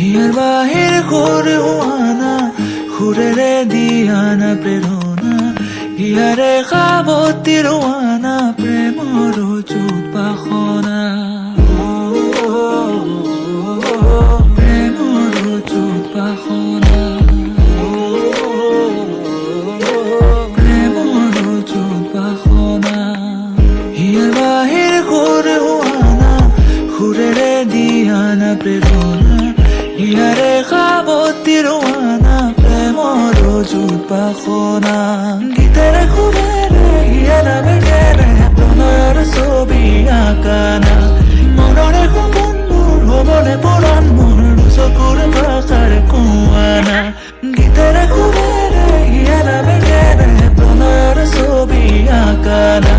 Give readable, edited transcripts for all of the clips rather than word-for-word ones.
here বাহির করে হুয়ানা খুরেরে দিয়ানা প্রেরণা হিয়ারে খাবতি রোয়ানা প্রেমর চুত পাখনা প্রেমর চুত পাখনা প্রেমর চুত পাখনা হিয়ার বাহির করে হুয়ানা খুরেরে দিয়ানা প্রেরণা হিয়ারে খাবতি রোয়ানা প্রেমর চুত পাখনা গীতের খুরেরে হিয়ারা বেগেরে প্রণয়ের ছবি আঁকানা মনরে বন্ধুর হবনে পরাণ মন চকুর ভাষার কুয়ানা গীতের খুরেরে হিয়ারা বেগেরে প্রণয়ের ছবি আঁকানা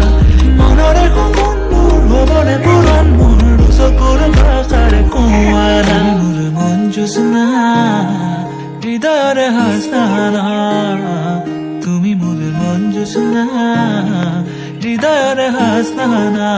মনরে বন্ধুর হবনে পরাণ মন চকুর ভাষার কুয়ানা মোর মন জোসনা হৃদয়ের হাসনা তুমি মোর মন জোসনা হৃদয়ের হাসনা